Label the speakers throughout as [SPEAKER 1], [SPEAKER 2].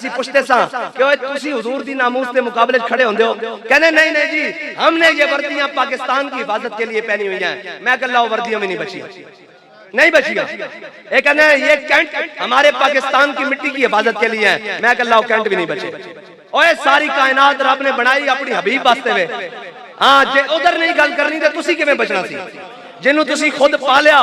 [SPEAKER 1] असी पुछते सा कि ओए तुसी हुजूर दी नामूस के मुकाबले खड़े होंदे हो, कहने नहीं नहीं जी हमने ये वर्दियां पाकिस्तान की हिफाजत के लिए पहनी हुई हैं। मैं कह लाओ वर्दियों में नहीं बची, नहीं बचिया। ये कहने ये कैंट हमारे पाकिस्तान की मिट्टी की हिफाजत के लिए है। मैं कह लाओ कैंट भी नहीं बचे। ओए सारी कायनात रब ने बनाई अपनी हबीब वास्ते वे। हाँ जे उधर नहीं गल करनी तो तुसी किवें बचना सी जिन्हों तुसी खुद पालिया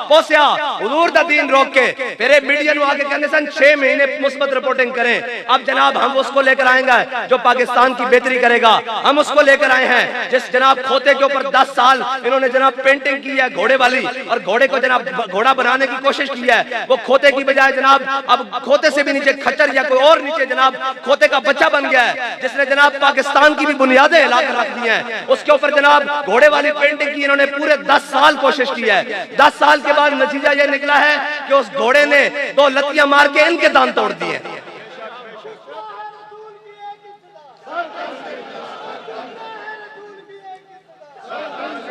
[SPEAKER 1] पोसिया हुजूर दा दीन रोक के फिर मीडिया नु आके कहंदे सन 6 महीने मुस्बत रिपोर्टिंग करें। अब जनाब हम उसको लेकर आएंगे जो पाकिस्तान की बेहतरी करेगा। हम उसको लेकर आए हैं जिस जनाब खोते के ऊपर 10 साल इन्होंने जनाब पेंटिंग की है घोड़े वाली, और घोड़े को जनाब घोड़ा बनाने की कोशिश की है। वो खोते की बजाय जनाब अब खोते से भी नीचे खच्चर या कोई और नीचे जनाब खोते का बच्चा बन गया है, जिसने जनाब पाकिस्तान की भी बुनियादें हिला कर रख दी हैं। उसके ऊपर जनाब घोड़े वाली पेंटिंग की इन्होंने पूरे 10 साल कोशिश की है। 10 साल के बाद नतीजा यह निकला है कि उस घोड़े ने 2 लत्तियां मार के इनके दांत तोड़ दिए।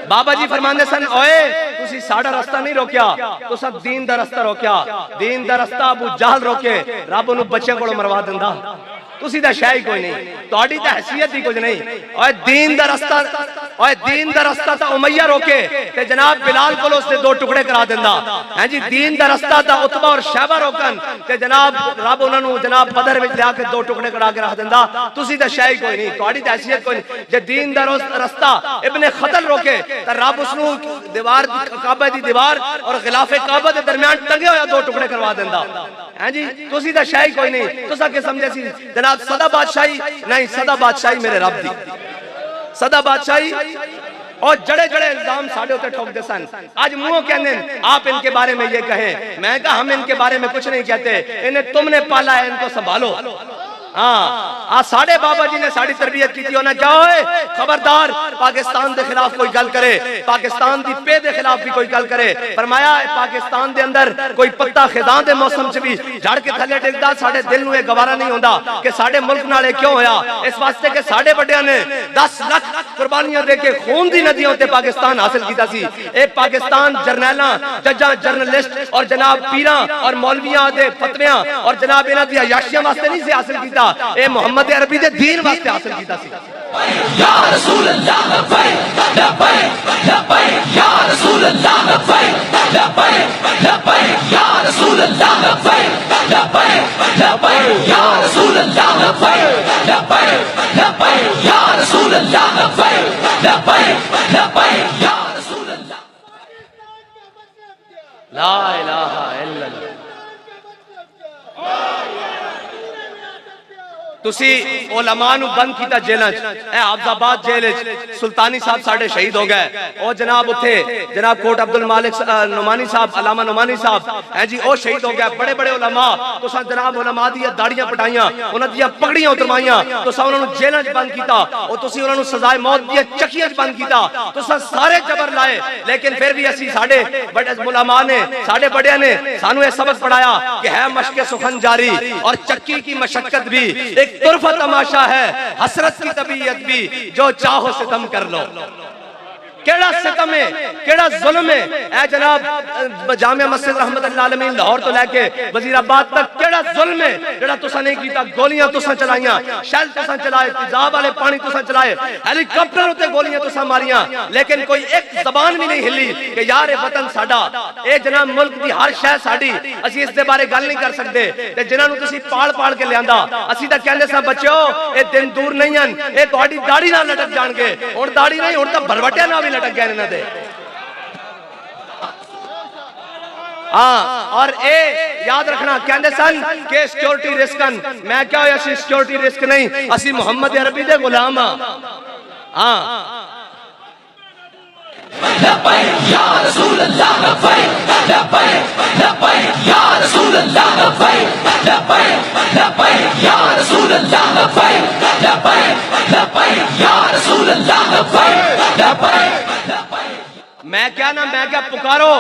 [SPEAKER 1] बाबा जी फरमाने सन ओए तुसी साड़ा रास्ता नहीं रोकिया, तुसा दीन दा रास्ता रोकिया। दीन दा रास्ता अबू जहल रोके रब उन्हें बच्चे को मरवा दिंदा। तुसी दा शाही कोई नहीं, तुहाडी ता हैसियत ही कुछ नहीं। ओए दीन दा रास्ता, ओए दीन दा रास्ता ता उमैया रोके ते जनाब बिलाल को उसने 2 टुकड़े करा दिंदा है जी। दीन दा रास्ता ता उतबा और शैबा रोकन ते जनाब रब उन्होंने जनाब बदर विच लिया के 2 टुकड़े करा के रख दिंदा। तुसी दा शाही कोई नहीं, तुहाडी ता हैसियत कोई नहीं। जे दीन दा रास्ता इब्ने खतल रोके ता रब उसनु दीवार काबा दी दीवार और खिलाफे काबा दे दरमियान टंगे होया 2 टुकड़े करवा दिंदा है जी। तुसी दा शाही कोई नहीं। तुसा के समझे सी जनाब सदा बादशाही नहीं, सदा बादशाही मेरे रब दी सदा बादशाही। और जड़े जड़े इल्जाम साढ़े उते ठोकते सन। आज मुंह कहने आप इनके बारे में ये कहें, मैं कहा हम इनके बारे में कुछ नहीं कहते, इन्हें तुमने पाला है इनको संभालो। हाँ आज साढ़े बाबा जी ने साड़ी तरबियत की थी। उन्हें क्या होए खबरदार पाकिस्तान के खिलाफ कोई गल करे, पाकिस्तान की पे के खिलाफ भी कोई गल करे। फरमाया पाकिस्तान के अंदर कोई पत्ता खिदां दे मौसम च भी झड़ के थले डिगदा साढ़े दिल नूं गवारा नहीं होंदा कि साढ़े मुल्क नाल क्यों होया। इस वास्ते कि साढ़े बड़ियां ने 10 लाख कुर्बानियां दे के खून दी नदियों ते पाकिस्तान हासिल कीता सी। ए पाकिस्तान जरनैलां जज्जां जर्नलिस्ट और जनाब पीरां और मौलवियां दे फतवियां और जनाब इन्हां दी अयाशियां वास्ते नहीं सी हासिल कीता, ए मोहम्मद अरबी दे दीन वास्ते हासिल कीता सी। या रसूल अल्लाह लब्बैक लब्बैक लब्बैक या रसूल अल्लाह लब्बैक लब्बैक लब्बैक या रसूल अल्लाह लब्बैक लब्बैक लब्बैक या रसूल अल्लाह लब्बैक लब्बैक लब्बैक या रसूल अल्लाह लब्बैक लब्बैक लब्बैक या रसूल अल्लाह। ला इलाहा इल्लल्लाह। तुसी उलमा नू बंद कीता जेलां च, ए हाफजाबाद जेल च सुल्तानी साहब साडे शहीद हो गए। ओ जनाब उथे जनाब कोट अब्दुल मालिक नुमानी साहब अलामा नुमानी साहब है जी ओ शहीद हो गए। बड़े बड़े उलमा तुसा जनाब उलमा दी दाड़ियां पटाइयां, उन्हां दी पगड़ियां उतरवाइयां, तुसा उन्हां नू जेलां च बंद कीता, ओ तुसी उन्हां नू सजाए मौत दी चक्कियां च बंद कीता। तुसा सारे जबर लाए, लेकिन फिर भी असी साडे बड़े उलमा ने साडे बड़ियां ने सानू ये सबक पढ़ाया कि है मशक़े सुखन जारी और चक्की की मशक्कत भी एक तुरफा तमाशा है, हसरत की तबीयत भी जो चाहो सितम कर लो। केड़ा सितम है, केड़ा जुल्म है। ए जनाब जामिया मस्जिद रहमतुल्लाह अलैहि लाहौर तो लेके वजीराबाद तक केड़ा जुल्म है जेड़ा तुसा नहीं कीता। गोलियां तुसा चलाइयां, शैल तुसा चलाए, तेजाब वाले पानी तुसा चलाए, हेलीकॉप्टर उते गोलियां तुसा मारियां, लेकिन कोई एक जबान भी नहीं हिली कि यार वतन साडा, ए जनाब मुल्क दी हर शय साडी, असि इस दे बारे गल नहीं कर सकते। ते जिन्हां नूं तुसी पाल पाल के लियांदा, असि तां कहंदे सा बच्चो ए दिन दूर नहीं हन, ए तुहाडी दाढ़ी नाल लटक जाणगे। हुण दाढ़ी नहीं, हुण तां भरवटिया नाल भी लटक गए इन्हां दे। हाँ और ए याद रखना कहते सन के सिक्योरिटी रिस्क, मैं क्या होया सी सिक्योरिटी रिस्क नहीं, असी मोहम्मद अरबी दे गुलाम हाँ। लब्बैक या रसूल अल्लाह लब्बैक लब्बैक लब्बैक या रसूल अल्लाह लब्बैक लब्बैक लब्बैक या रसूल अल्लाह लब्बैक लब्बैक लब्बैक या रसूल अल्लाह लब्बैक लब्बैक। मैं क्या ना मैं क्या पुकारो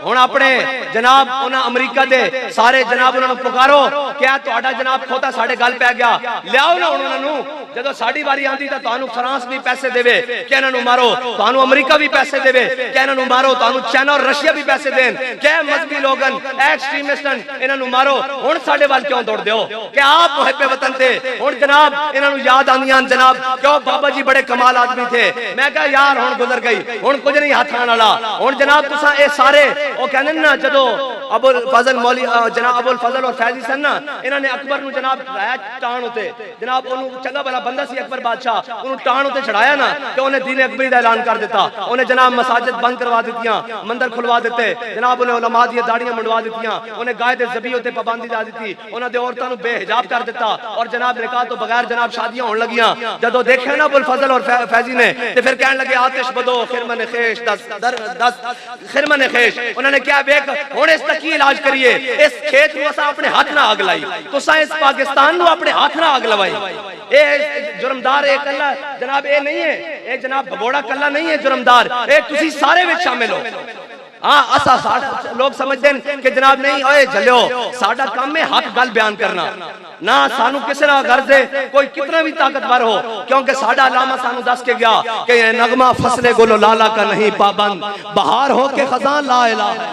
[SPEAKER 1] हुण अपने जनाब उन्हां अमरीका दे सारे जनाब उन्हां नूं पुकारो क्या तुहाडा जनाब खोता साडे गल पै गया लियाओ ना हुण उन्हां नूं जदों साडी वारी आंदी तां तुहानूं फ्रांस भी पैसे देवे क्या इन्हां नूं मारो तुहानूं अमरीका भी पैसे देवे क्या इन्हां नूं मारो तुहानूं चाइना और रशिया भी पैसे देन क्या मजहबी लोगन एक्सट्रीमिस्टन इन्हां नूं मारो हुण साडे वल क्यों दौड़दे हो क्या आप मुहब्बे वतन थे हुण जनाब इन्हां नूं याद आंदियां जनाब क्यों बाबा जी बड़े कमाल आदमी थे मैं कहा यार हुण गुजर गई हुण कुछ नहीं हाथ आने वाला हुण जनाब तुसां ए सारे ओ कहंदे ना जदों अबुल फजल मौली जनाब अबुल फजल और फैजी सन ना इन्हां ने अकबर नूं जनाब चढ़ाया टाण उते जनाब ओनू चंगा भला बंदा सी अकबर बादशाह ओनू टाण उते चढ़ाया ना कि उन्हें दीन अकबरी दा ऐलान कर दिता उन्हें जनाब मसाजिद बंद करवा दित्तियां मंदिर खुलवा दिते जनाब उन्हें उलमा दी दाड़ियां मुंडवा दित्तियां उन्हें गाय दे ज़बी उते पाबंदी ला दित्ती उन्हां दे औरतां नूं बेहिजाब कर दिता और जनाब निकाह तो बगैर जनाब शादियां होण लगियां जदों देखिया ना अबुल फजल और फैजी ने ते फिर कहण लगे आतिश बदो खिरमन खेश 10 खिरमन खेश उन्होंने क्या वेख हुण इस दा की इलाज करिए इस खेत नूं असां अपने हाथ नाल आग लाई तुसां इस पाकिस्तान नूं अपने हाथ नाल आग लवाई ए जुर्मदार ए कल्ला जनाब ए नहीं है ए जनाब भगोड़ा कल्ला नहीं है जुर्मदार ए तुसी सारे विच शामिल हो हाँ असा लोग समझते हैं कि जनाब नहीं ओए जलियो साडा काम है हक गल बयान करना ना सानू किसी ना गर्ज है कोई कितना भी ताकतवर हो क्योंकि साडा अलामा सानू दस के गया कि नगमा फसले गोलो लाला का नहीं पाबंद बहार हो के खजान ला इलाहा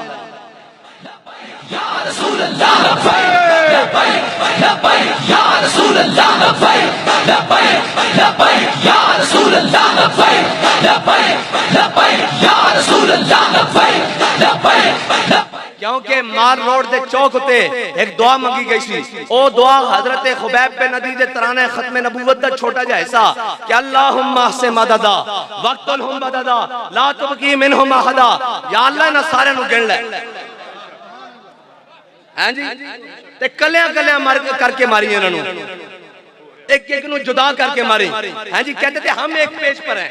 [SPEAKER 1] या रसूल अल्लाह लब्बैक लब्बैक या रसूल अल्लाह लब्बैक लब्बैक लब्बैक या रसूल अल्लाह लब्बैक लब्बैक लब्बैक या रसूल अल्लाह लब्बैक लब्बैक क्योंकि मार रोड दे चौक उते एक दुआ मंगी गई सी ओ दुआ हजरत खुबैब पे नदी दे तराने खत्म नबूवत दा छोटा जा हिस्सा कि अल्लाहुम्मा से मददा वक्तुलहुम मददा ला तुबकी मिनहुम अहदा या अल्लाह ना सारे नु गिन ले हां जी ते कलियां कलियां मार करके मारी इन्हां नु एक एक नु जुदा करके मारी हां जी कहते थे हम एक पेज पर हैं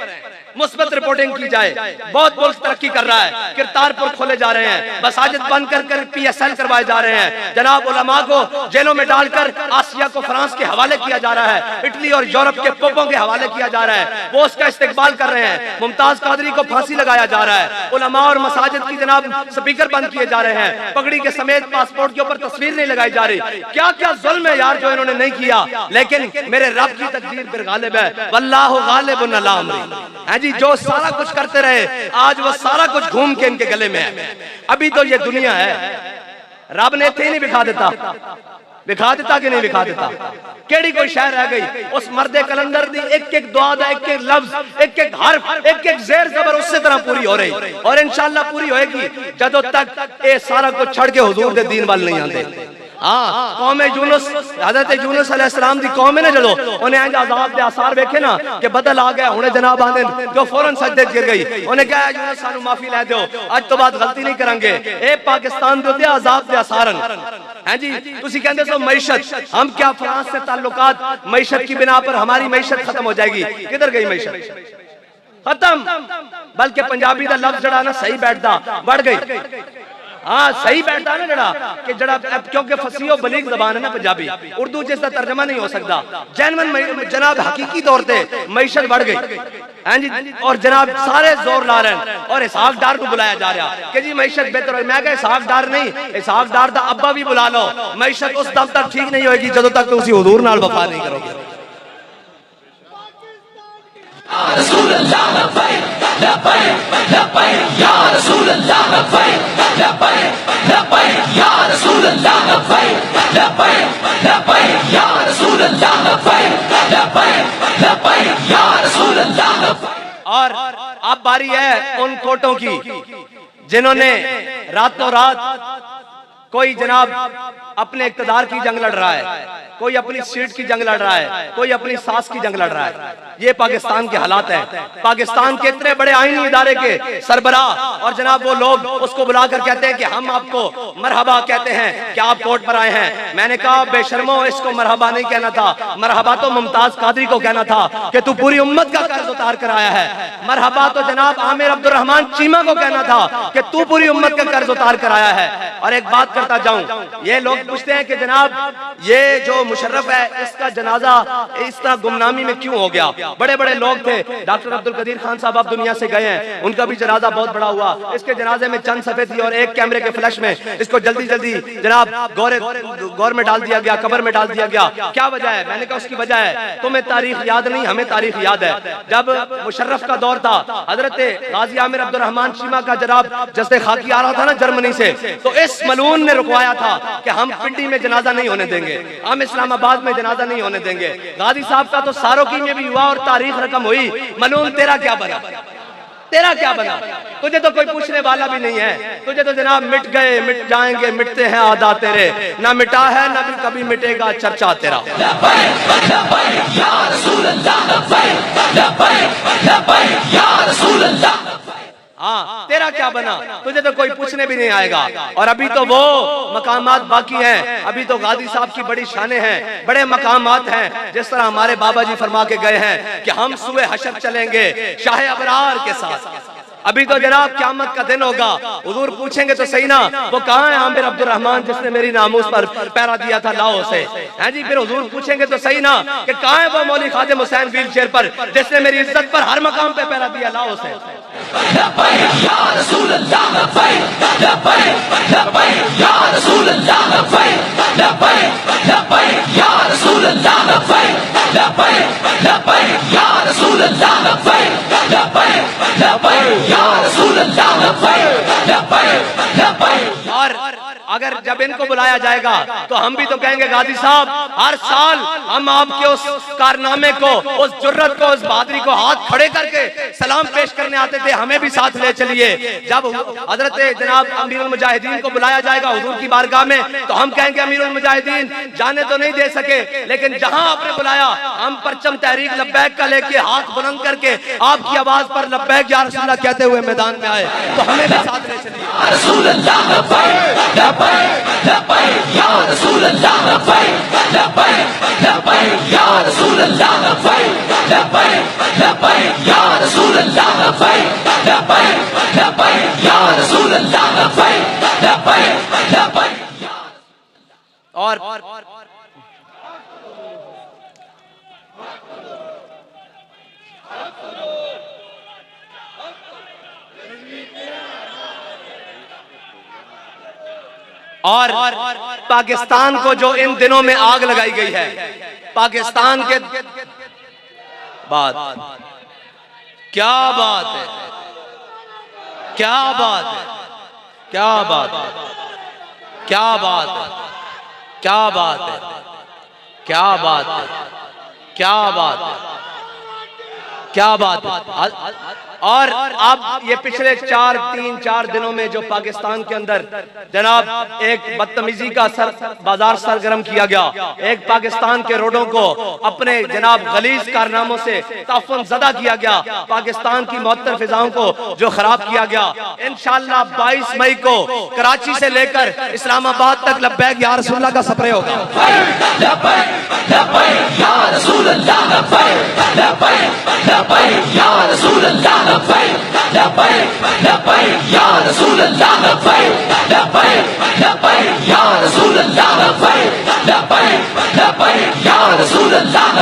[SPEAKER 1] मुस्बत रिपोर्टिंग की जाए बहुत मुल्क तरक्की कर रहा है किरतारपुर खोले जा रहे हैं मसाजिद बंद कर PSL करवाए जा रहे हैं जनाब उलमा को जेलों में डालकर आसिया को फ्रांस के हवाले किया जा रहा है इटली और यूरोप के पोपों के हवाले किया जा रहा है वो उसका इस्तेकबाल कर रहे हैं मुमताज कादरी को फांसी लगाया जा रहा है उलमा और मसाजिद की जनाब स्पीकर बंद किए जा रहे हैं पगड़ी के समेत पासपोर्ट के ऊपर तस्वीर नहीं लगाई जा रही क्या क्या जुल्म है यार जो इन्होंने नहीं किया लेकिन मेरे रब की तकदीर फिर गालिब है वल्लाहु गालिबुन अला अमरी जी जो सारा कुछ करते रहे आज वो सारा कुछ घूम के इनके गले में है अभी तो ये दुनिया है रब ने इत्थे नहीं विखा देता कि नहीं विखा देता केड़ी कोई शहर रह गई उस मर्दे कलंदर दी एक एक दुआ दा एक एक लफ्ज एक एक हर्फ एक एक ज़ेर ज़बर उसी तरह पूरी हो रही और इंशाअल्लाह पूरी होएगी जदों तक ये सारा कुछ छड़ के हुजूर दे दीन वाल नहीं आते हाँ कौम यूनुस हज़रत यूनुस अलैहिस्सलाम दी कौम है ना जदों उन्हें इंज अज़ाब दे आसार वेखे ना कि बदल आ गया हुणे जनाब आंदे जो फौरन सजदे गिर गई उन्हें कहा यूनुस सानू माफी लै दो आज तो बाद गलती नहीं करांगे ए पाकिस्तान दे उत्ते अज़ाब दे आसारन हैं जी तुसी कहंदे सो मईशत हम क्या फ्रांस से ताल्लुकात मईशत की बिना पर हमारी मईशत खत्म हो जाएगी किधर गई मईशत खत्म बल्कि पंजाबी दा लफ्ज जड़ा ना सही बैठदा बढ़ गई हाँ सही बैठता है ना जड़ा कि जड़ा क्योंकि फसी और बलीग जबान है ना पंजाबी उर्दू जिसका तर्जमा नहीं हो सकता जैनवन जनाब हकीकी तौर पे मईशत बढ़ गई हैं जी और जनाब सारे जोर ला रहे हैं और इसहाक डार को बुलाया जा रहा कि जी मईशत बेहतर मैं कहा इसहाक डार नहीं इसहाक डार दा अब्बा भी बुला लो मईशत उस दम तक ठीक नहीं होगी जदों तक तुसी हुजूर नाल वफा नहीं करोगे रसूल अल्लाह लब्बैक लब्बैक लब्बैक या रसूल अल्लाह लब्बैक लब्बैक लब्बैक या रसूल अल्लाह लब्बैक लब्बैक लब्बैक या रसूल अल्लाह लब्बैक लब्बैक लब्बैक या रसूल अल्लाह लब्बैक और अब बारी है उन कोटों की जिन्होंने रातों रात कोई जनाब अपने इक्तदार की जंग लड़ रहा है कोई अपनी सीट की जंग लड़ रहा है कोई अपनी सास की जंग लड़ रहा है ये पाकिस्तान के हालात हैं पाकिस्तान के इतने बड़े आईनी इदारे के सरबराह और जनाब वो लोग उसको बुलाकर कहते हैं कि हम आपको मरहबा कहते हैं कि आप कोर्ट पर आए हैं मैंने कहा बेशर्मो इसको मरहबा नहीं कहना था मरहबा तो मुमताज कादरी को कहना था कि तू पूरी उम्मत का कर्ज उतार कर आया है मरहबा तो जनाब आमिर अब्दुर्रहमान चीमा को कहना था कि तू पूरी उम्मत का कर्ज उतार कर आया है और एक बात करता जाऊं ये लोग पूछते हैं कि जनाब ये जो मुशर्रफ है, इसका जनाजा इस तरह गुमनामी में क्यों हो गया? बड़े बड़े लोग थे, डॉक्टर अब्दुल कदीर खान साहब अब दुनिया से गए हैं, उनका भी जनाजा बहुत बड़ा हुआ। इसके जनाजे में चंद सफे थी और एक कैमरे के फ्लैश में इसको जल्दी जल्दी जनाब गौर में डाल दिया गया, कब्र में डाल दिया गया। क्या वजह है? मैंने कहा उसकी वजह है तुम्हें तारीख याद नहीं, हमें तारीख याद है। जब मुशर्रफ का दौर था, हजरत गाजी आमिर अब्दुर्रहमान शीमा का जनाब जस्ते खाकी आ रहा था ना जर्मनी से, तो इस मलून ने रुकवाया था कि हम पिंडी में जनाजा नहीं होने देंगे, हम इस्लामाबाद में जनाजा नहीं होने देंगे। गाजी साहब का तो सारोकी में भी हुआ और तारीख रकम हुई। मलून तेरा क्या बना? तेरा क्या बना? तुझे तो कोई पूछने वाला भी नहीं है, तुझे तो जनाब मिट गए, मिट जाएंगे, मिटते हैं आदा तेरे, ना मिटा है ना भी कभी मिटेगा चर्चा तेरा। हाँ, तेरा क्या बना? तुझे तो कोई पूछने भी नहीं आएगा। और अभी तो वो मकामात बाकी हैं, अभी तो गाजी साहब की बड़ी शानें हैं, बड़े मकामात हैं। जिस तरह हमारे बाबा जी फरमा के गए हैं कि हम सुए हशर चलेंगे शाह अबरार के साथ। अभी तो जनाब क़यामत का दिन होगा, हुजूर पूछेंगे तो सही ना, वो कहाँ है आमिर अब्दुर्रहमान जिसने मेरी नामूस पर पैरा दिया था लाओ से? हैं जी, फिर हुजूर पूछेंगे तो सही ना कि कहाँ है वो मौली खादिम हुसैन व्हील चेयर पर जिसने मेरी इज्जत पर हर मकाम पे पैरा दिया लाओ से? और अगर जब इनको बुलाया जाएगा तो हम भी तो कहेंगे गाजी साहब हर साल हम आपके उस कारनामे को, उस जुर्रत को, उस बहादुरी को हाथ खड़े करके सलाम पेश करने आते थे, हमें भी साथ ले चलिए। जब हजरत जनाब अमीरुल मुजाहिदीन को बुलाया जाएगा हुजूर की बारगाह में तो हम कहेंगे अमीरुल मुजाहिदीन जाने तो नहीं दे सके, लेकिन जहां आपने बुलाया हम परचम तहरीक लब्बैक का लेके हाथ बुलंद करके आपकी आवाज पर लब्बैक या रसूलल्लाह कहते हुए मैदान में आए, तो हमें भी साथ ले चलिए। और पाकिस्तान को जो इन दिनों में आग लगाई गई है, पाकिस्तान के बात क्या बात है, क्या बात है, क्या बात है, क्या बात है, क्या बात है, क्या बात है, क्या बात है, क्या बात है। और अब ये पिछले 3-4 दिनों में जो पाकिस्तान के अंदर जनाब एक बदतमीजी का बाजार सरगर्म किया गया, एक पाकिस्तान के रोडों को अपने जनाब गलीज कारनामों से ताफुन ज़दा किया गया, पाकिस्तान की मुअत्तर फिजाओं को जो खराब किया गया, इंशाअल्लाह 22 मई को कराची से लेकर इस्लामाबाद तक लब्बैक या रसूलल्लाह का स्प्रे होगा।
[SPEAKER 2] Ya Rasulullah,